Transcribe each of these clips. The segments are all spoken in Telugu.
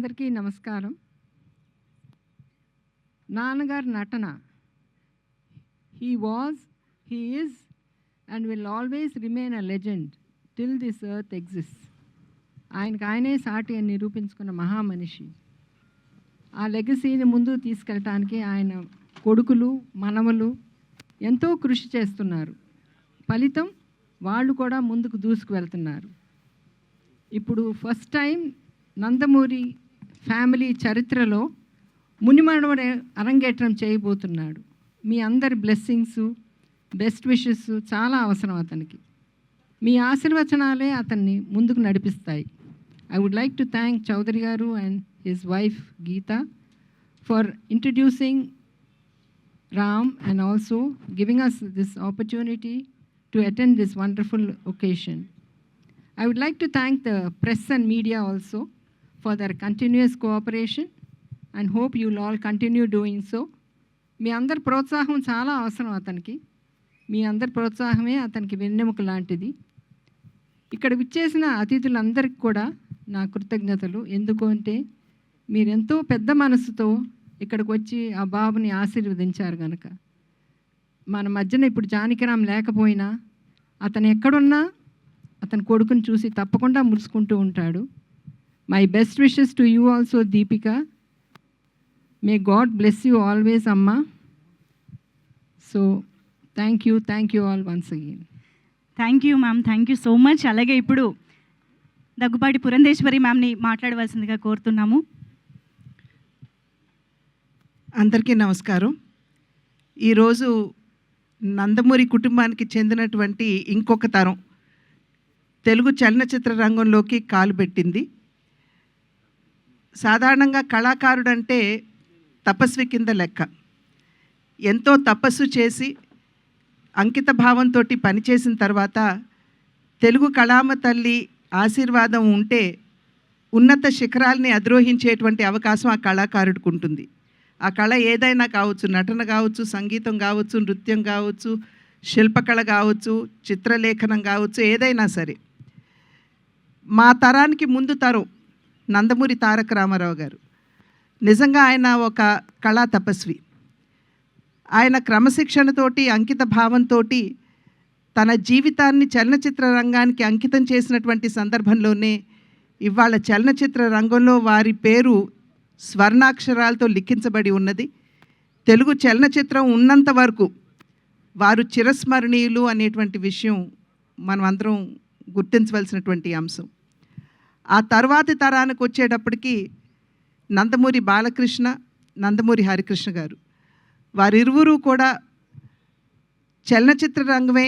అందరికీ నమస్కారం. నాన్నగారి నటన, he was, he is and will always remain a legend till this earth exist. ఆయనకు ఆయనే సాటి అని నిరూపించుకున్న మహామనిషి. ఆ లెగసీని ముందుకు తీసుకెళ్ళటానికి ఆయన కొడుకులు, మనవలు ఎంతో కృషి చేస్తున్నారు. ఫలితం వాళ్ళు కూడా ముందుకు దూసుకు వెళ్తున్నారు. ఇప్పుడు ఫస్ట్ టైం నందమూరి ఫ్యామిలీ చరిత్రలో మునిమనవడు అరంగేట్రం చేయబోతున్నాడు. మీ అందరి బ్లెస్సింగ్స్, బెస్ట్ విషెస్ చాలా అవసరం అతనికి. మీ ఆశీర్వచనాలే అతన్ని ముందుకు నడిపిస్తాయి. I would like to thank Chowdary గారు and his wife Geetha for introducing Ram and also giving us this opportunity to attend this wonderful occasion. I would like to thank the press and media also for their continuous cooperation and hope you will all continue doing so. మీ అందరి ప్రోత్సాహం చాలా అవసరం అతనికి. మీ అందరి ప్రోత్సాహమే అతనికి వెన్నెముక లాంటిది. ఇక్కడ విచ్చేసిన అతిథులందరికీ కూడా నా కృతజ్ఞతలు. ఎందుకు అంటే మీరెంతో పెద్ద మనసుతో ఇక్కడికి వచ్చి ఆ బాబుని ఆశీర్వదించారు కనుక. మన మధ్యన ఇప్పుడు జానకిరామ్ లేకపోయినా అతను ఎక్కడున్నా అతని కొడుకుని చూసి తప్పకుండా మురుసుకుంటూ ఉంటాడు. My best wishes to you also Deepika. May God bless you always అమ్మా. So thank you all once again. Thank you ma'am, thank you so much. అలాగే ఇప్పుడు దగ్గుబాటి పురంధేశ్వరి మ్యామ్ని మాట్లాడవలసిందిగా కోరుతున్నాము. అందరికీ నమస్కారం. ఈరోజు నందమూరి కుటుంబానికి చెందినటువంటి ఇంకొక తరం తెలుగు చలనచిత్ర రంగంలోకి కాలు పెట్టింది. సాధారణంగా కళాకారుడంటే తపస్వి కింద లెక్క. ఎంతో తపస్సు చేసి అంకిత భావంతో పనిచేసిన తర్వాత తెలుగు కళామ తల్లి ఆశీర్వాదం ఉంటే ఉన్నత శిఖరాల్ని అధిరోహించేటువంటి అవకాశం ఆ కళాకారుడికి ఉంటుంది. ఆ కళ ఏదైనా కావచ్చు, నటన కావచ్చు, సంగీతం కావచ్చు, నృత్యం కావచ్చు, శిల్పకళ కావచ్చు, చిత్రలేఖనం కావచ్చు, ఏదైనా సరే. మా తరానికి ముందు తరం నందమూరి తారక రామారావు గారు. నిజంగా ఆయన ఒక కళా తపస్వి. ఆయన క్రమశిక్షణతోటి, అంకిత భావంతో తన జీవితాన్ని చలనచిత్ర రంగానికి అంకితం చేసినటువంటి సందర్భంలోనే ఇవాళ చలనచిత్ర రంగంలో వారి పేరు స్వర్ణాక్షరాలతో లిఖించబడి ఉన్నది. తెలుగు చలనచిత్రం ఉన్నంత వరకు వారు చిరస్మరణీయులు అనేటువంటి విషయం మనం అందరం గుర్తించవలసినటువంటి అంశం. ఆ తర్వాతి తరానికి వచ్చేటప్పటికి నందమూరి బాలకృష్ణ, నందమూరి హరికృష్ణ గారు, వారిరువురు కూడా చలనచిత్ర రంగమే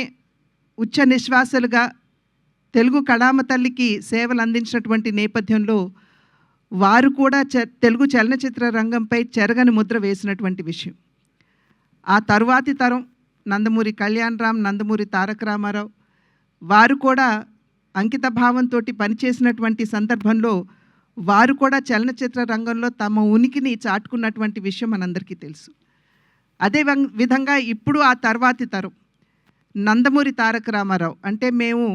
ఉచ్చ నిశ్వాసాలుగా తెలుగు కళామ తల్లికి సేవలు అందించినటువంటి నేపథ్యంలో వారు కూడా తెలుగు చలనచిత్ర రంగంపై చెరగని ముద్ర వేసినటువంటి విషయం. ఆ తరువాతి తరం నందమూరి కళ్యాణ్ రామ్, నందమూరి తారక రామారావు వారు కూడా అంకిత భావంతో పనిచేసినటువంటి సందర్భంలో వారు కూడా చలనచిత్ర రంగంలో తమ ఉనికిని చాటుకున్నటువంటి విషయం మనందరికీ తెలుసు. అదే విధంగా ఇప్పుడు ఆ తర్వాతి తరం నందమూరి తారక రామారావు, అంటే మేము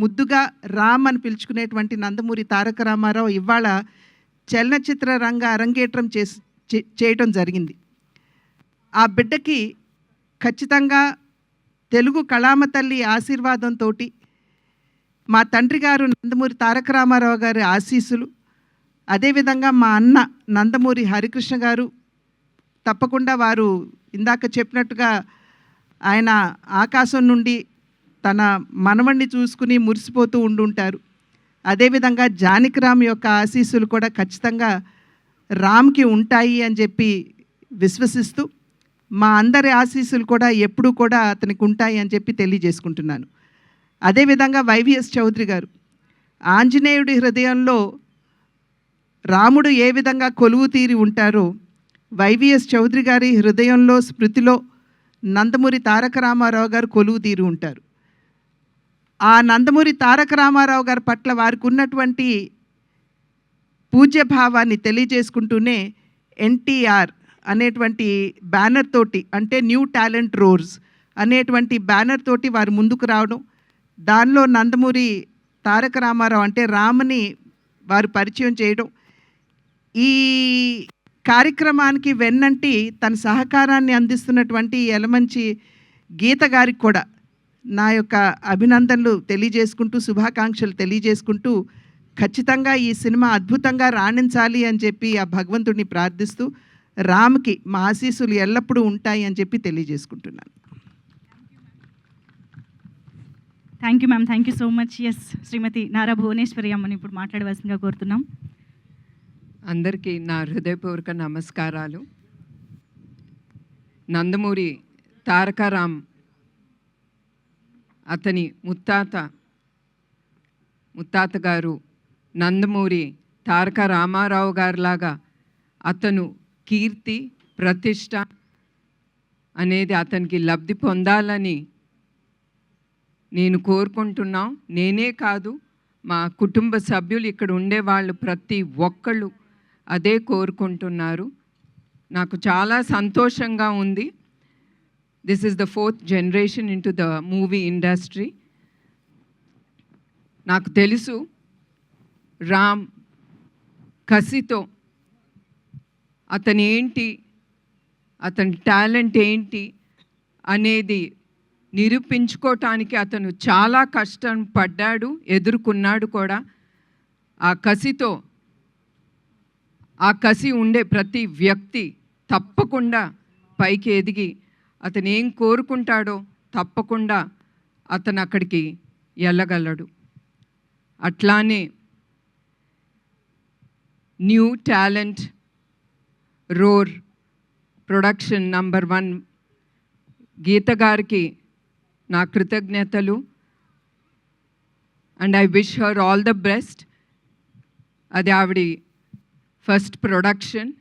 ముద్దుగా రామ్ అని పిలుచుకునేటువంటి నందమూరి తారక రామారావు ఇవాళ చలనచిత్ర రంగ అరంగేట్రం చేయటం జరిగింది. ఆ బిడ్డకి ఖచ్చితంగా తెలుగు కళామ తల్లి ఆశీర్వాదంతో మా తండ్రి గారు నందమూరి తారక రామారావు గారి ఆశీస్సులు, అదేవిధంగా మా అన్న నందమూరి హరికృష్ణ గారు తప్పకుండా వారు ఇందాక చెప్పినట్టుగా ఆయన ఆకాశం నుండి తన మనవణ్ణి చూసుకుని మురిసిపోతూ ఉండుంటారు. అదేవిధంగా జానకిరామ్ యొక్క ఆశీస్సులు కూడా ఖచ్చితంగా రామ్కి ఉంటాయి అని చెప్పి విశ్వసిస్తూ మా అందరి ఆశీస్సులు కూడా ఎప్పుడూ కూడా అతనికి ఉంటాయి అని చెప్పి తెలియజేసుకుంటున్నాను. అదేవిధంగా వైవిఎస్ చౌదరి గారు, ఆంజనేయుడి హృదయంలో రాముడు ఏ విధంగా కొలువు తీరి ఉంటారో వైవిఎస్ చౌదరి గారి హృదయంలో, స్మృతిలో నందమూరి తారక రామారావు గారు కొలువు తీరి ఉంటారు. ఆ నందమూరి తారక రామారావు గారి పట్ల వారికి ఉన్నటువంటి పూజ్యభావాన్ని తెలియజేసుకుంటూనే ఎన్టీఆర్ అనేటువంటి బ్యానర్ తోటి, అంటే న్యూ టాలెంట్ రోర్స్ అనేటువంటి బ్యానర్ తోటి వారు ముందుకు రావడం, దానిలో నందమూరి తారక రామారావు అంటే రామ్ని వారు పరిచయం చేయడం, ఈ కార్యక్రమానికి వెన్నంటి తన సహకారాన్ని అందిస్తున్నటువంటి యలమంచి గీత గారికి కూడా నా యొక్క అభినందనలు తెలియజేసుకుంటూ, శుభాకాంక్షలు తెలియజేసుకుంటూ, ఖచ్చితంగా ఈ సినిమా అద్భుతంగా రాణించాలి అని చెప్పి ఆ భగవంతుడిని ప్రార్థిస్తూ, రామ్కి మా ఆశీస్సులు ఎల్లప్పుడూ ఉంటాయి అని చెప్పి తెలియజేసుకుంటున్నాను. Thank you ma'am, thank you so much. Yes, Shrimati Nara Bhuvaneshwari అమ్మని ఇప్పుడు మాట్లాడవలసిందిగా కోరుతున్నాం. అందరికీ నా హృదయపూర్వక నమస్కారాలు. నందమూరి తారకరామ్ అతని ముత్తాత గారు నందమూరి తారక రామారావు గారిలాగా అతను కీర్తి ప్రతిష్ట అనేది అతనికి లబ్ధి పొందాలని నేను కోరుకుంటున్నాం. నేనే కాదు, మా కుటుంబ సభ్యులు ఇక్కడ ఉండేవాళ్ళు ప్రతి ఒక్కళ్ళు అదే కోరుకుంటున్నారు. నాకు చాలా సంతోషంగా ఉంది. This is the 4th generation into the movie industry. నాకు తెలుసు రామ్ కసితో అతని టాలెంట్ ఏంటి అనేది నిరూపించుకోవటానికి అతను చాలా కష్టం పడ్డాడు, ఎదుర్కొన్నాడు కూడా. ఆ కసి ఉండే ప్రతి వ్యక్తి తప్పకుండా పైకి ఎదిగి అతను ఏం కోరుకుంటాడో తప్పకుండా అతను అక్కడికి వెళ్ళగలడు. అట్లానే new talent roar production number 1 Geetha గారికి నా కృతజ్ఞతలు. And I wish her all the best. అది ఆవిడ ఫస్ట్ ప్రొడక్షన్.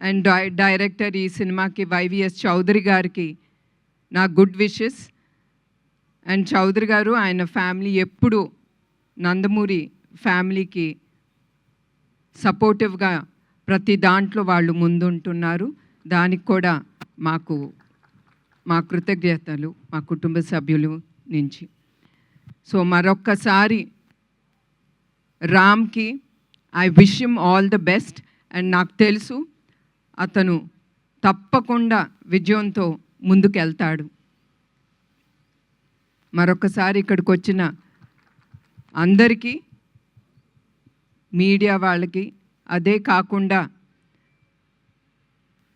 అండ్ డైరెక్టర్ ఈ సినిమాకి వైవిఎస్ చౌదరి గారికి నా గుడ్ విషెస్. అండ్ చౌదరి గారు ఆయన ఫ్యామిలీ ఎప్పుడు నందమూరి ఫ్యామిలీకి సపోర్టివ్గా ప్రతి దాంట్లో వాళ్ళు ముందుంటున్నారు. దానికి కూడా మా కృతజ్ఞతలు మా కుటుంబ సభ్యులు నుంచి. సో మరొక్కసారి రామ్కి I wish him all the best. And నాకు తెలుసు అతను తప్పకుండా విజయంతో ముందుకెళ్తాడు. మరొకసారి ఇక్కడికి వచ్చిన అందరికీ, మీడియా వాళ్ళకి, అదే కాకుండా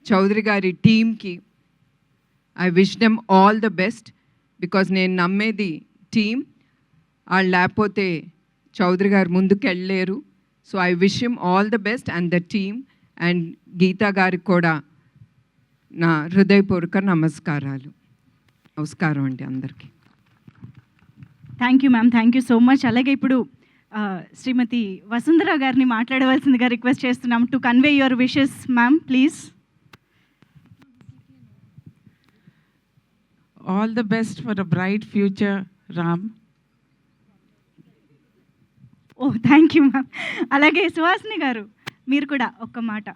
చౌదరి గారి టీమ్కి I wish them all the best. Because నేను నమ్మేది టీమ్, వాళ్ళు లేకపోతే చౌదరి గారు ముందుకెళ్ళలేరు. So I wish him all the best and the team. And Geetha గారికి కూడా నా హృదయపూర్వక నమస్కారం అండి అందరికీ. Thank you ma'am, thank you so much. అలాగే ఇప్పుడు శ్రీమతి వసుంధర గారిని మాట్లాడవలసిందిగా రిక్వెస్ట్ చేస్తున్నాం. To convey your wishes ma'am, please. All the best for a bright future, Ram. Oh thank you ma'am. అలాగే సుహాసిని గారు మీరు కూడా ఒక్క మాట.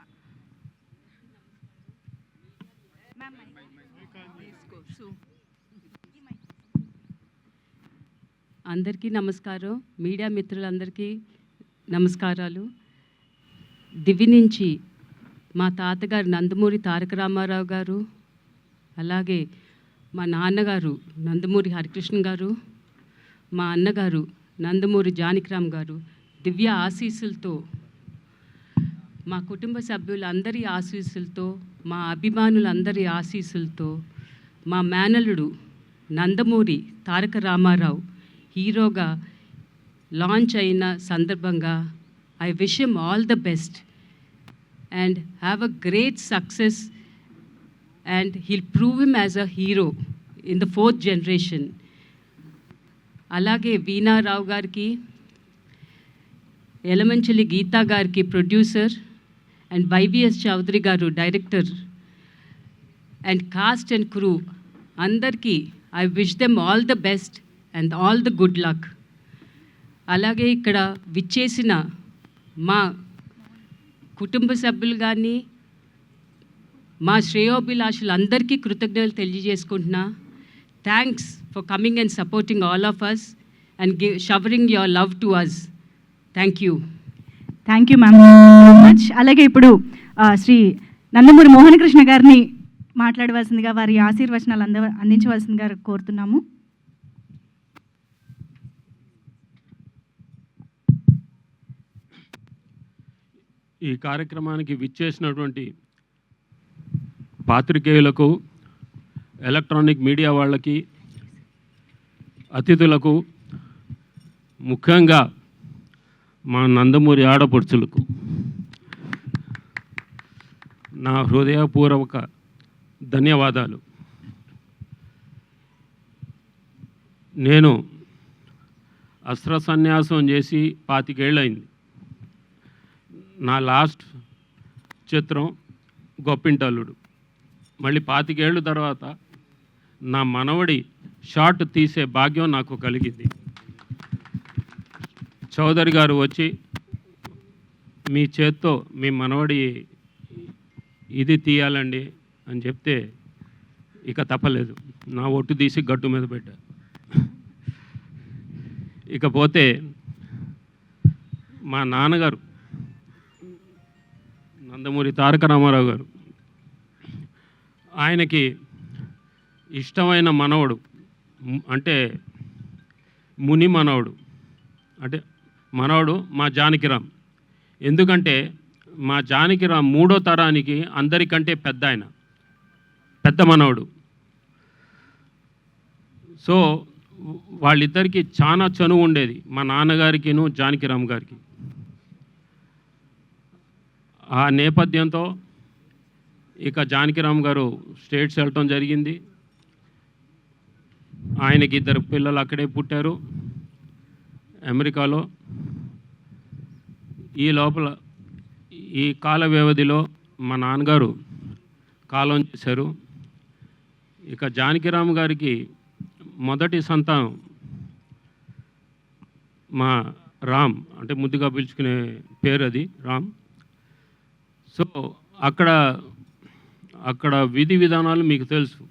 అందరికీ నమస్కారం. మీడియా మిత్రులందరికీ నమస్కారాలు. దివి నుంచి మా తాతగారు నందమూరి తారక రామారావు గారు, అలాగే మా నాన్నగారు నందమూరి హరికృష్ణ గారు, మా అన్నగారు నందమూరి జానకిరామ్ గారు దివ్య ఆశీస్సులతో, మా కుటుంబ సభ్యులందరి ఆశీస్సులతో, మా అభిమానులందరి ఆశీస్సులతో, మా మేనల్లుడు నందమూరి తారక రామారావు హీరోగా లాంచ్ అయిన సందర్భంగా I wish him all the best and have a great success, and he'll prove him as a hero in the 4th generation. అలాగే వీణా రావు గారికి, ఎలమంచిలి గీతా గారికి ప్రొడ్యూసర్, అండ్ వైవిఎస్ చౌదరి గారు director, and cast and crew అందరికీ I wish them all the best and all the good luck. అలాగే ఇక్కడ విచ్చేసిన మా కుటుంబ సభ్యులు కానీ మా శ్రేయోభిలాషులందరికీ కృతజ్ఞతలు తెలియజేసుకుంటున్నా. Thanks for coming and supporting all of us and showering your love to us. Thank you. Thank you ma'am much. అలాగే ఇప్పుడు శ్రీ నందమూరి మోహన కృష్ణ గారిని మాట్లాడవలసిందిగా, వారి ఆశీర్వచనాలు అందించవలసిందిగా కోరుతున్నాము. ఈ కార్యక్రమానికి విచ్చేసినటువంటి పాత్రికేయులకు, ఎలక్ట్రానిక్ మీడియా వాళ్ళకి, అతిథులకు, ముఖ్యంగా మా నందమూరి ఆడపడుచులకు నా హృదయపూర్వక ధన్యవాదాలు. నేను అస్త్ర సన్యాసం చేసి 25 ఏళ్ళయింది. నా లాస్ట్ చిత్రం గొప్పింటల్లుడు. మళ్ళీ 25 ఏళ్ళ తర్వాత నా మనవడి షార్ట్ తీసే భాగ్యం నాకు కలిగింది. చౌదరి గారు వచ్చి మీ చేత్తో మీ మనవడి ఇది తీయాలండి అని చెప్తే ఇక తప్పలేదు, నా ఒట్టు తీసి గట్టు మీద పెట్టా. ఇకపోతే మా నాన్నగారు నందమూరి తారక రామారావు గారు, ఆయనకి ఇష్టమైన మనవడు అంటే ముని మనవడు, అంటే మనవడు మా జానకిరామ్. ఎందుకంటే మా జానకిరామ్ 3వ తరానికి అందరికంటే పెద్ద ఆయన, పెద్ద మనవడు. సో వాళ్ళిద్దరికీ చాలా చనువు ఉండేది, మా నాన్నగారికిను జానకిరామ్ గారికి. ఆ నేపథ్యంతో ఇక జానకిరామ్ గారు స్టేట్స్ వెళ్ళటం జరిగింది. ఆయనకి 2 పిల్లలు అక్కడే పుట్టారు, అమెరికాలో. ఈ లోపల ఈ కాల వ్యవధిలో మా నాన్నగారు కాలం చేశారు. ఇక జానకిరామ్ గారికి మొదటి సంతానం మా రామ్, అంటే ముద్దుగా పిలుచుకునే పేరు అది రామ్. సో అక్కడ విధి విధానాలు మీకు తెలుసు.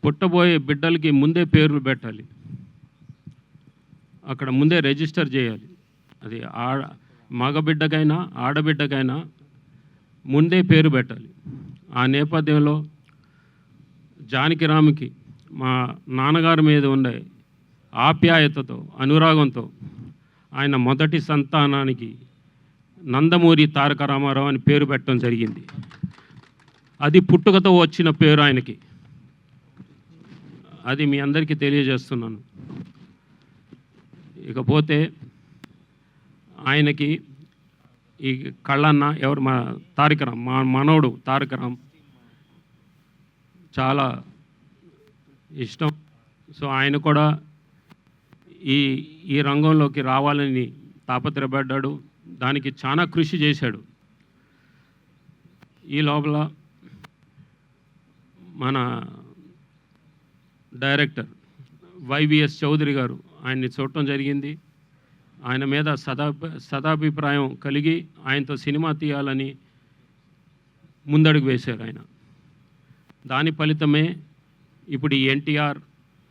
పుట్టబోయే బిడ్డలకి ముందే పేర్లు పెట్టాలి, అక్కడ ముందే రిజిస్టర్ చేయాలి. అది మగబిడ్డకైనా ఆడబిడ్డకైనా ముందే పేరు పెట్టాలి. ఆ నేపథ్యంలో జానకిరామ్కి మా నాన్నగారి మీద ఉండే ఆప్యాయతతో, అనురాగంతో ఆయన మొదటి సంతానానికి నందమూరి తారక రామారావు అని పేరు పెట్టడం జరిగింది. అది పుట్టుకతో వచ్చిన పేరు ఆయనకి. అది మీ అందరికీ తెలియజేస్తున్నాను. ఇకపోతే ఆయనకి ఈ కళ్ళన్న ఎవరు, మా తారకరామ్, మా మనవడు తారకరామ్ చాలా ఇష్టం. సో ఆయన కూడా ఈ రంగంలోకి రావాలని తాపత్రయపడ్డాడు, దానికి చాలా కృషి చేశాడు. ఈ లోపల మన డైరెక్టర్ వైవిఎస్ చౌదరి గారు ఆయన్ని చూడటం జరిగింది. ఆయన మీద సదాభిప్రాయం కలిగి ఆయనతో సినిమా తీయాలని ముందడుగు వేశారు ఆయన. దాని ఫలితమే ఇప్పుడు ఈ ఎన్టీఆర్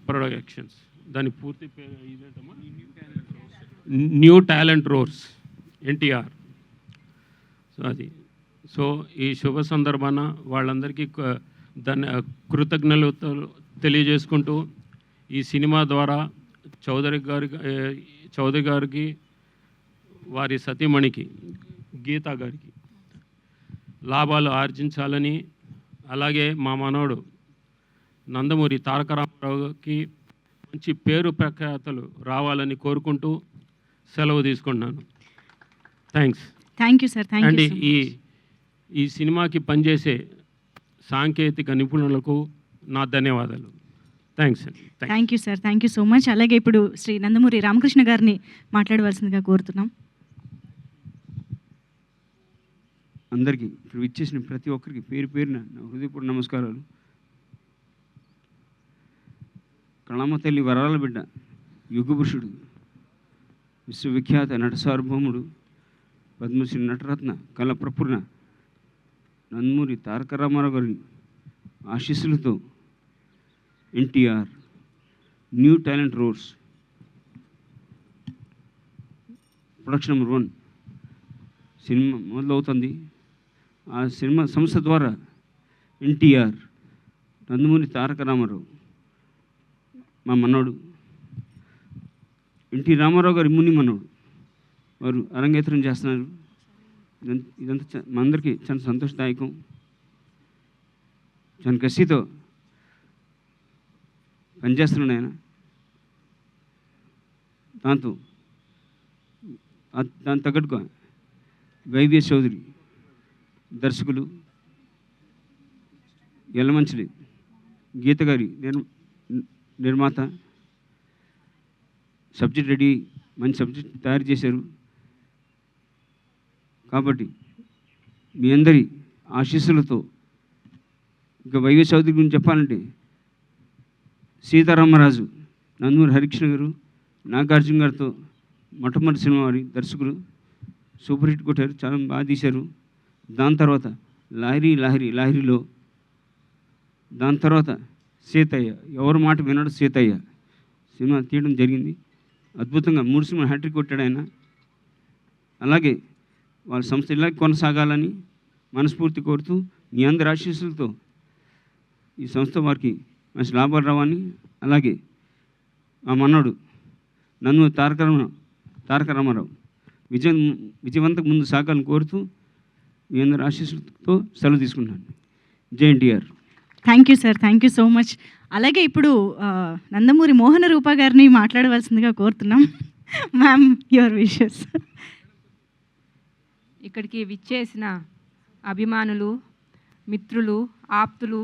ప్రొడక్షన్స్, దాని పూర్తి పేరు ఇదేంటమ్మా, new talent roars NTR. So అది. సో ఈ శుభ సందర్భాన వాళ్ళందరికీ కృతజ్ఞతలు తెలియజేసుకుంటూ ఈ సినిమా ద్వారా చౌదరి గారికి వారి సతీమణికి గీతా గారికి లాభాలు ఆర్జించాలని, అలాగే మా మనవడు నందమూరి తారక రామారావుకి మంచి పేరు ప్రఖ్యాతలు రావాలని కోరుకుంటూ సెలవు తీసుకుంటున్నాను. Thanks. Thank you sir. And ఈ సినిమాకి పనిచేసే సాంకేతిక నిపుణులకు నా ధన్యవాదాలు. థ్యాంక్స్ అండి. Thank you sir. Thank you so much. అలాగే ఇప్పుడు శ్రీ నందమూరి రామకృష్ణ గారిని మాట్లాడవలసిందిగా కోరుతున్నాం. అందరికీ ఇప్పుడు ఇచ్చేసిన ప్రతి ఒక్కరికి పేరు పేరున నా హృదయపూర్వక నమస్కారాలు. కళామ తల్లి వరాల బిడ్డ, యుగపురుషుడు, విశ్వవిఖ్యాత నట సార్వభౌముడు, పద్మశ్రీ నటరత్న కళ ప్రపూర్ణ నందమూరి తారక రామారావు గారి ఆశీస్సులతో NTR new talent roars production number 1 cinema మొదలవుతుంది. ఆ సినిమా సంస్థ ద్వారా ఎన్టీఆర్, నందమూరి తారక రామారావు మా మనవడు, ఎన్టీ రామారావు గారి ముని మనవడు వారు అరంగేత్రం చేస్తున్నారు. ఇదంతా మా అందరికీ చాలా సంతోషదాయకం. చాలా కసితో పనిచేస్తున్నాడు ఆయన. దాని తగ్గట్టుగా వైవిఎస్ చౌదరి దర్శకులు, ఎల్లమంచిలి గీత గారి నిర్మాత, సబ్జెక్ట్ రెడీ, మంచి సబ్జెక్ట్ తయారు చేశారు. కాబట్టి మీ అందరి ఆశీస్సులతో ఇంకా వైవిఎస్ చౌదరి గురించి చెప్పాలంటే సీతారామరాజు నందమూరి హరికృష్ణ గారు, నాగార్జున గారితో మొట్టమొదటి సినిమా వారి దర్శకులు సూపర్ హిట్ కొట్టారు, చాలా బాగా తీశారు. దాని తర్వాత లాహిరిలో, దాని తర్వాత సీతయ్య, ఎవరి మాట వినడు సీతయ్య సినిమా తీయడం జరిగింది. అద్భుతంగా 3 సినిమా హ్యాట్రిక్ కొట్టాడు ఆయన. అలాగే వాళ్ళ సంస్థ ఇలాగే కొనసాగాలని మనస్ఫూర్తి కోరుతూ మీ అందరి ఆశీస్సులతో ఈ సంస్థ వారికి మంచి లాభాలు రావాలని, అలాగే మా మనవడు నందమూరి తారక రామారావు విజయవంతంగా ముందు సాగాలని కోరుతూ మీ అందరి ఆశీస్సులతో సెలవు తీసుకుంటాను. జై NTR. Thank you sir, thank you so much. అలాగే ఇప్పుడు నందమూరి మోహన రూప గారిని మాట్లాడవలసిందిగా కోరుతున్నాం. Ma'am, your wishes. ఇక్కడికి విచ్చేసిన అభిమానులు, మిత్రులు, ఆప్తులు,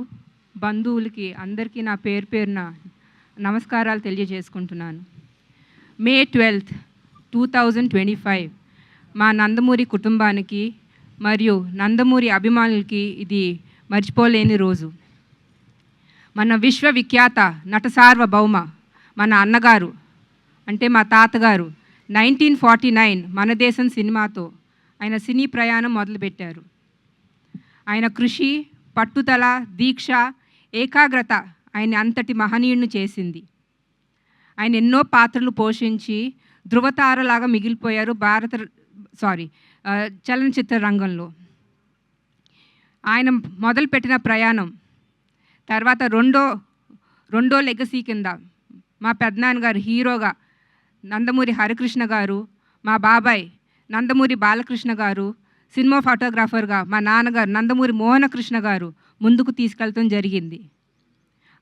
బంధువులకి అందరికీ నా పేరున నమస్కారాలు తెలియజేసుకుంటున్నాను. మే 12, 2025 మా నందమూరి కుటుంబానికి మరియు నందమూరి అభిమానులకి ఇది మర్చిపోలేని రోజు. మన విశ్వవిఖ్యాత నట సార్వభౌమ మన అన్నగారు అంటే మా తాతగారు 1949 మన దేశం సినిమాతో ఆయన సినీ ప్రయాణం మొదలుపెట్టారు. ఆయన కృషి, పట్టుదల, దీక్ష, ఏకాగ్రత ఆయన అంతటి మహనీయుడిని చేసింది. ఆయన ఎన్నో పాత్రలు పోషించి ధృవతారలాగా మిగిలిపోయారు చలనచిత్ర రంగంలో. ఆయన మొదలుపెట్టిన ప్రయాణం తర్వాత రెండో లెగసీ కింద మా పెద్దనాన్నగారు హీరోగా నందమూరి హరికృష్ణ గారు, మా బాబాయ్ నందమూరి బాలకృష్ణ గారు సినిమా ఫోటోగ్రాఫర్గా మా నాన్నగారు నందమూరి మోహనకృష్ణ గారు ముందుకు తీసుకెళ్తాం జరిగింది.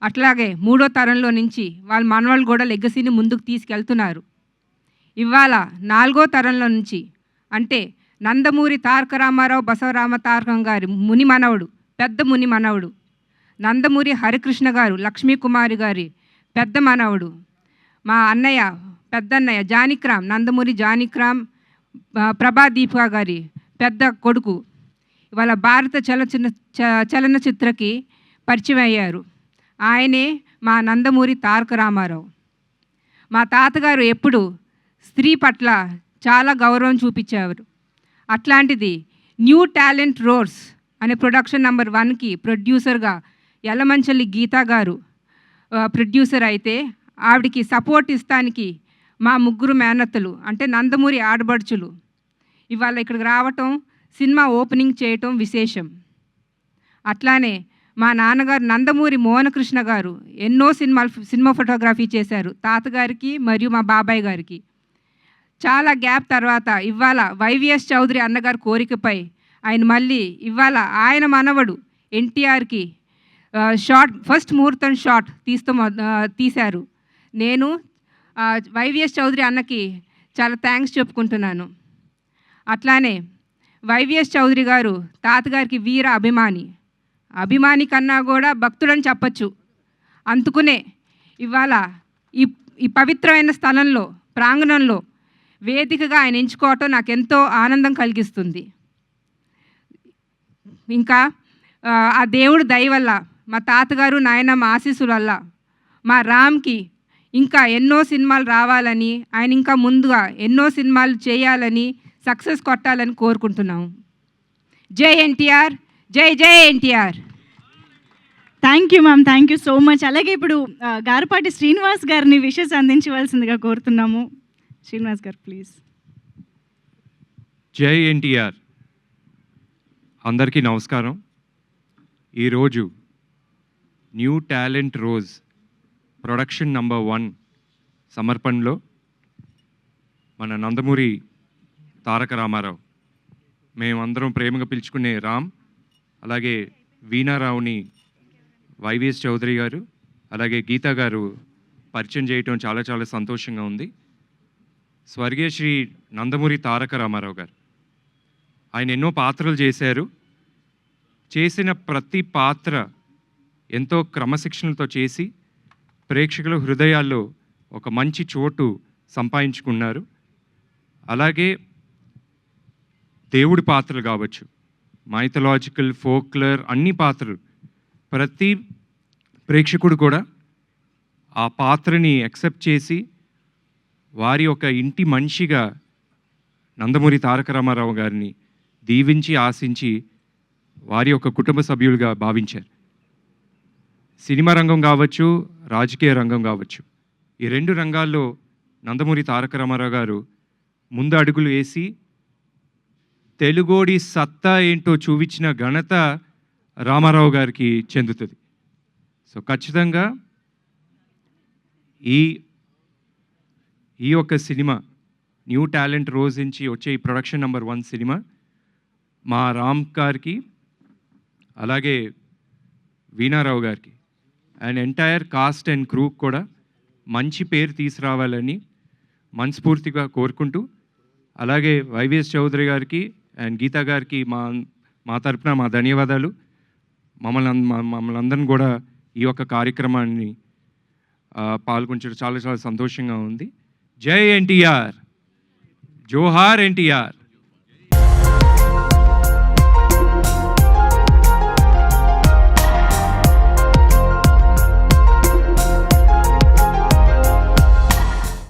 అట్లాగే 3వ తరంలో నుంచి వాళ్ళ మనవాళ్ళు కూడా లెగసీని ముందుకు తీసుకెళ్తున్నారు. ఇవాళ 4వ తరంలో నుంచి అంటే నందమూరి తారక రామారావు బసవరామ తారకం గారి ముని మనవడు, పెద్ద ముని మనవడు, నందమూరి హరికృష్ణ గారు లక్ష్మీకుమారి గారి పెద్ద మనవడు, మా అన్నయ్య పెద్దన్నయ్య జానకిరామ్, నందమూరి జానకిరామ్ ప్రభాదీప గారి పెద్ద కొడుకు ఇవాళ భారత చలనచిత్రకి పరిచయం అయ్యారు. ఆయనే మా నందమూరి తారక రామారావు. మా తాతగారు ఎప్పుడు స్త్రీ పట్ల చాలా గౌరవం చూపించేవారు. అట్లాంటిది న్యూ టాలెంట్ రోడ్స్ అనే ప్రొడక్షన్ నెంబర్ 1కి ప్రొడ్యూసర్గా యలమంచలి గీతా గారు ప్రొడ్యూసర్ అయితే, ఆవిడికి సపోర్ట్ ఇస్తానికి మా ముగ్గురు మేనత్తలు అంటే నందమూరి ఆడబడుచులు ఇవాళ ఇక్కడికి రావటం, సినిమా ఓపెనింగ్ చేయటం విశేషం. అట్లానే మా నాన్నగారు నందమూరి మోహనకృష్ణ గారు ఎన్నో సినిమా ఫోటోగ్రఫీ చేశారు తాతగారికి మరియు మా బాబాయ్ గారికి. చాలా గ్యాప్ తర్వాత ఇవాళ వైవిఎస్ చౌదరి అన్నగారి కోరికపై ఆయన మళ్ళీ ఇవాళ ఆయన మనవడు ఎన్టీఆర్కి ఫస్ట్ ముహూర్తం షాట్ తీశారు. నేను వైవిఎస్ చౌదరి అన్నకి చాలా థ్యాంక్స్ చెప్పుకుంటున్నాను. అట్లానే వైవిఎస్ చౌదరి గారు తాతగారికి వీర అభిమాని కన్నా కూడా భక్తుడని చెప్పచ్చు. అందుకునే ఇవాళ ఈ పవిత్రమైన స్థలంలో, ప్రాంగణంలో వేదికగా ఆయన ఎంచుకోవటం నాకెంతో ఆనందం కలిగిస్తుంది. ఇంకా ఆ దేవుడు దయ వల్ల, మా తాతగారు నాయనమ్మ ఆశీస్సుల వల్ల మా రామ్కి ఇంకా ఎన్నో సినిమాలు రావాలని, ఆయన ఇంకా ముందుగా ఎన్నో సినిమాలు చేయాలని, సక్సెస్ కొట్టాలని కోరుకుంటున్నాము. జై ఎన్టీఆర్, జై జై NTR. Thank you ma'am, thank you so much. అలాగే ఇప్పుడు గారపాటి శ్రీనివాస్ గారిని విషెస్ అందించవలసిందిగా కోరుతున్నాము. శ్రీనివాస్ గారు ప్లీజ్. జై ఎన్టీఆర్. అందరికీ నమస్కారం. ఈరోజు new talent rose production number 1 సమర్పణలో మన నందమూరి తారక రామారావు, మేమందరం ప్రేమగా పిలుచుకునే రామ్, అలాగే వీణారావుని వైవిఎస్ చౌదరి గారు, అలాగే గీతా గారు పరిచయం చేయటం చాలా చాలా సంతోషంగా ఉంది. స్వర్గీయ శ్రీ నందమూరి తారక రామారావు గారు, ఆయన ఎన్నో పాత్రలు చేశారు. చేసిన ప్రతి పాత్ర ఎంతో క్రమశిక్షణతో చేసి ప్రేక్షకుల హృదయాల్లో ఒక మంచి చోటు సంపాదించుకున్నారు. అలాగే దేవుడి పాత్రలు కావచ్చు, మైథలాజికల్, ఫోక్లర్, అన్ని పాత్రలు ప్రతి ప్రేక్షకుడు కూడా ఆ పాత్రని యాక్సెప్ట్ చేసి వారి ఒక ఇంటి మనిషిగా నందమూరి తారక రామారావు గారిని దీవించి ఆశించి వారి యొక్క కుటుంబ సభ్యులుగా భావించారు. సినిమా రంగం కావచ్చు, రాజకీయ రంగం కావచ్చు, ఈ 2 రంగాల్లో నందమూరి తారక రామారావు గారు ముందు అడుగులు వేసి తెలుగోడి సత్తా ఏంటో చూపించిన ఘనత రామారావు గారికి చెందుతుంది. సో ఖచ్చితంగా ఈ యొక్క సినిమా న్యూ టాలెంట్ రోజ్ నుంచి వచ్చే ఈ ప్రొడక్షన్ నంబర్ 1 సినిమా మా రామ్ గారికి, అలాగే వీణారావు గారికి and entire cost and crew కూడా మంచి పేరు తీసుకురావాలని మనస్ఫూర్తిగా కోరుకుంటూ, అలాగే వైవిఎస్ చౌదరి గారికి అండ్ గీతా గారికి మా తరపున మా ధన్యవాదాలు. మమ్మల్ని అందరిని కూడా ఈ యొక్క కార్యక్రమాన్ని పాల్గొనడం చాలా చాలా సంతోషంగా ఉంది. జై ఎన్టీఆర్, జోహార్ ఎన్టీఆర్.